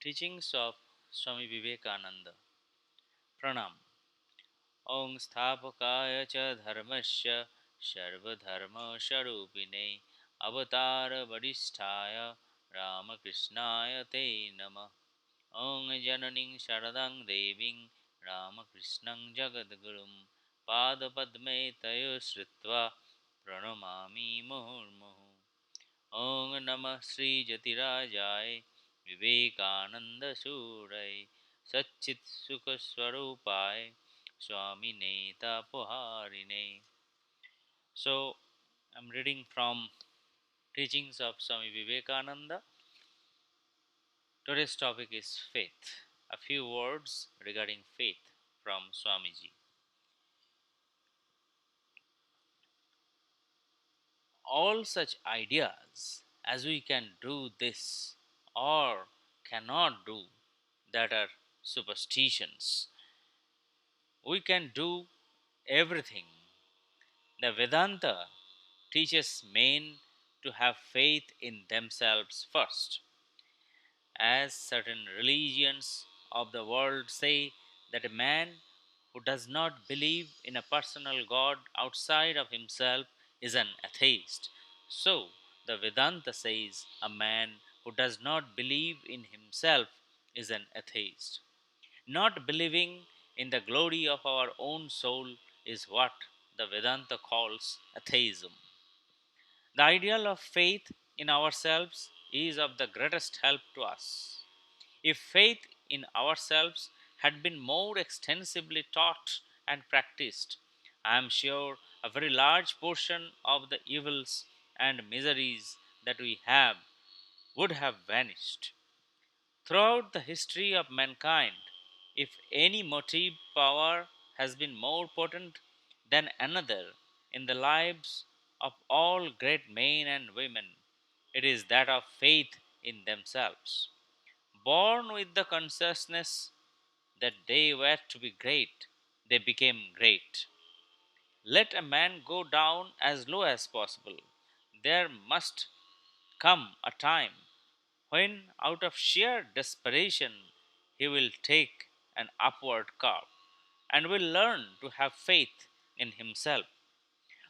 Teachings of Swami Vivekananda. Pranam. Om Sthapakaya cha dharmasya sarvadharma sharupine avatar vadisthaya Ramakrishnaya te nama. Om Jananing Sharadang Deving Ramakrishnang Jagadgurum Padapadme Tayo Sritva Pranamami Murmuhu. Om Namah Sri Jatirajaya Vivekananda Surai Satchit Sukha Swarupai Swami Neta Poharine. So, I'm reading from Teachings of Swami Vivekananda. Today's topic is faith. A few words regarding faith from Swamiji. All such ideas as we can do this or cannot do, that are superstitions. We can do everything. The Vedanta teaches men to have faith in themselves first, as certain religions of the world say that a man who does not believe in a personal God outside of himself is an atheist. So, the Vedanta says a man who does not believe in himself is an atheist. Not believing in the glory of our own soul is what the Vedanta calls atheism. The ideal of faith in ourselves is of the greatest help to us. If faith in ourselves had been more extensively taught and practiced, I am sure a very large portion of the evils and miseries that we have would have vanished. Throughout the history of mankind, if any motive power has been more potent than another in the lives of all great men and women, it is that of faith in themselves. Born with the consciousness that they were to be great, they became great. Let a man go down as low as possible. There must come a time when, out of sheer desperation, he will take an upward curve and will learn to have faith in himself.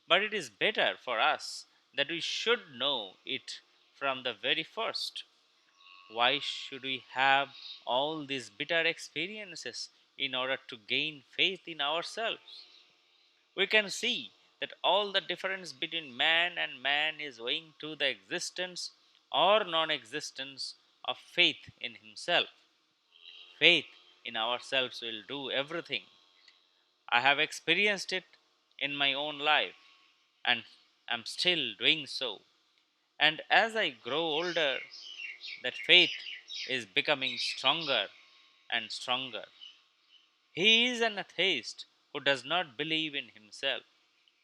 But it is better for us that we should know it from the very first. Why should we have all these bitter experiences in order to gain faith in ourselves? We can see that all the difference between man and man is owing to the existence or non existence of faith in himself. Faith in ourselves will do everything. I have experienced it in my own life and am still doing so. And as I grow older, that faith is becoming stronger and stronger. He is an atheist who does not believe in himself.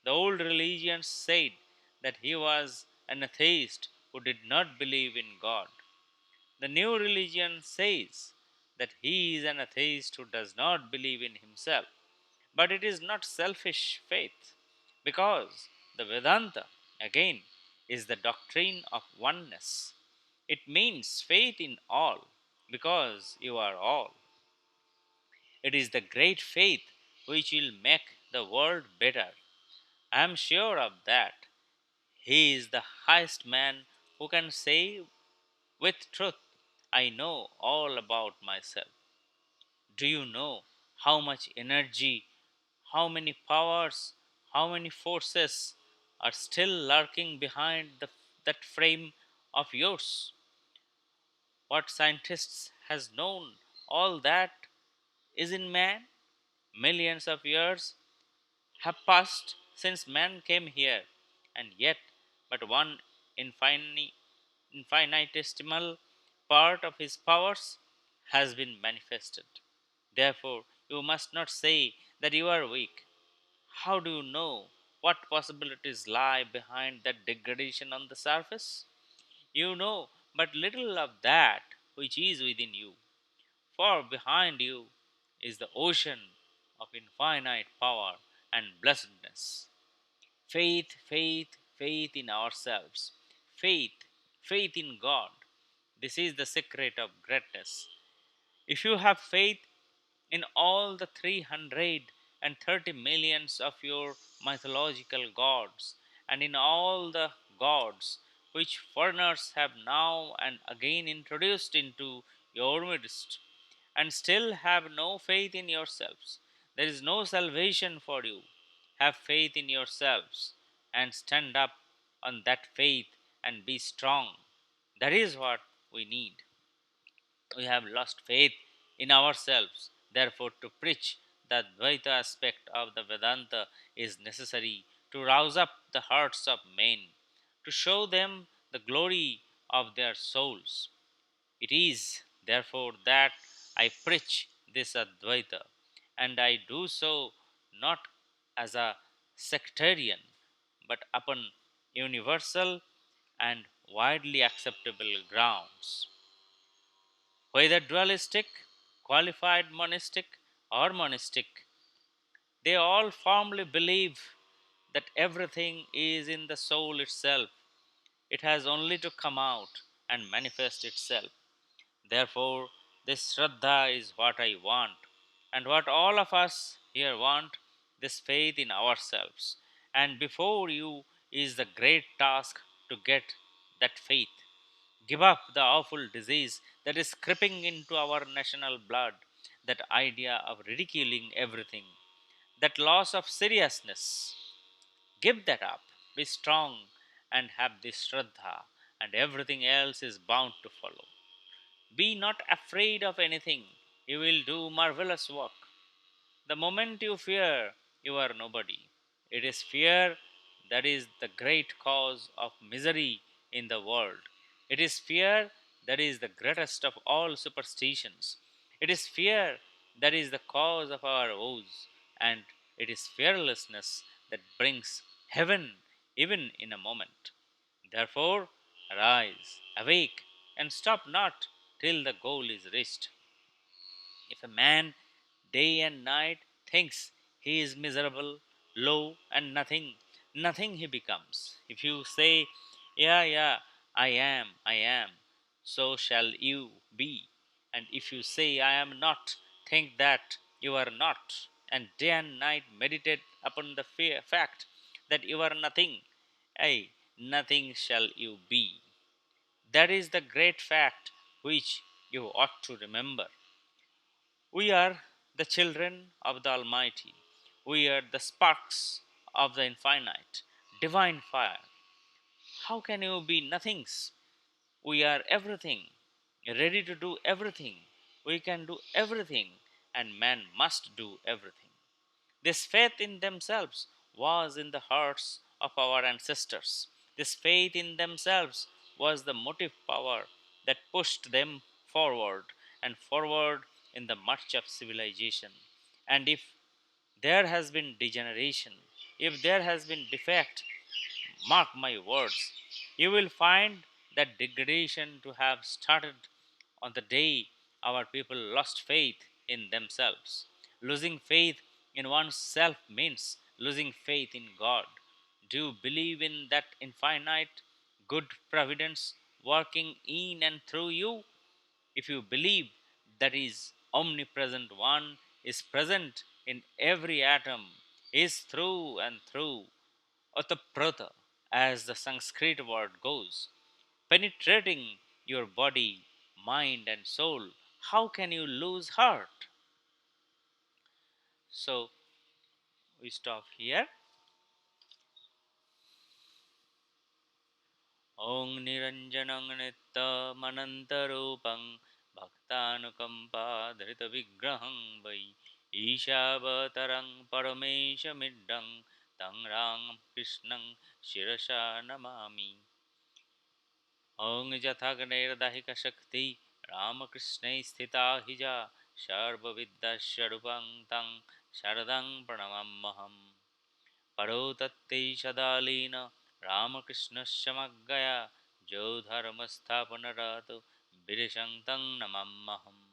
The old religions said that he was an atheist who did not believe in God. The new religion says that he is an atheist who does not believe in himself. But it is not selfish faith, because the Vedanta, again, is the doctrine of oneness. It means faith in all, because you are all. It is the great faith which will make the world better. I am sure of that. He is the highest man who can say with truth, I know all about myself. Do you know how much energy, how many powers, how many forces are still lurking behind that frame of yours? What scientists has known all that is in man? Millions of years have passed since man came here, and yet but one infinitesimal part of his powers has been manifested. Therefore, you must not say that you are weak. How do you know what possibilities lie behind that degradation on the surface? You know but little of that which is within you, for behind you is the ocean of infinite power and blessedness. Faith, faith, faith in ourselves. Faith, faith in God. This is the secret of greatness. If you have faith in all the 330 millions of your mythological gods, and in all the gods which foreigners have now and again introduced into your midst, and still have no faith in yourselves, there is no salvation for you. Have faith in yourselves and stand up on that faith and be strong. That is what we need. We have lost faith in ourselves. Therefore, to preach the Advaita aspect of the Vedanta is necessary to rouse up the hearts of men, to show them the glory of their souls. It is, therefore, that I preach this Advaita, and I do so not as a sectarian, but upon universal and widely acceptable grounds. Whether dualistic, qualified monistic, or monistic, they all firmly believe that everything is in the soul itself. It has only to come out and manifest itself. Therefore, this Shraddha is what I want, and what all of us here want, this faith in ourselves. And before you is the great task to get that faith. Give up the awful disease that is creeping into our national blood, that idea of ridiculing everything, that loss of seriousness. Give that up. Be strong and have this Shraddha, and everything else is bound to follow. Be not afraid of anything. You will do marvelous work. The moment you fear, you are nobody. It is fear that is the great cause of misery in the world. It is fear that is the greatest of all superstitions. It is fear that is the cause of our woes, and it is fearlessness that brings heaven even in a moment. Therefore, arise, awake, and stop not till the goal is reached. If a man day and night thinks he is miserable, low, and nothing, nothing he becomes. If you say, yeah, I am, so shall you be. And if you say, I am not, think that you are not, and day and night meditate upon the fact that you are nothing, ay, nothing shall you be. That is the great fact which you ought to remember. We are the children of the Almighty. We are the sparks of the infinite, divine fire. How can you be nothings? We are everything, ready to do everything. We can do everything, and man must do everything. This faith in themselves was in the hearts of our ancestors. This faith in themselves was the motive power that pushed them forward and forward in the march of civilization. And if there has been degeneration, if there has been defect, mark my words, you will find that degradation to have started on the day our people lost faith in themselves. Losing faith in oneself means losing faith in God. Do you believe in that infinite good providence working in and through you? If you believe that is omnipresent one is present in every atom, is through and through, Otaprata, as the Sanskrit word goes, penetrating your body, mind, and soul, how can you lose heart? So we stop here. Om Niranjanang Nityamanantarupam Bhaktanukampa Dhrita Vigraham Vai Ishavarang Parameshamidang Tang Ram Krishnang Shirasha Namami Ong Jathagnirdahi Shakti Ramakrishna Sthita Hija Sarvavidya Sharupang Tang Sharadang Pranamamaham Paro Tatte Shadalina Ramakrishna Maggaya Jo Dharmasthapanarato Birishantang Namamaham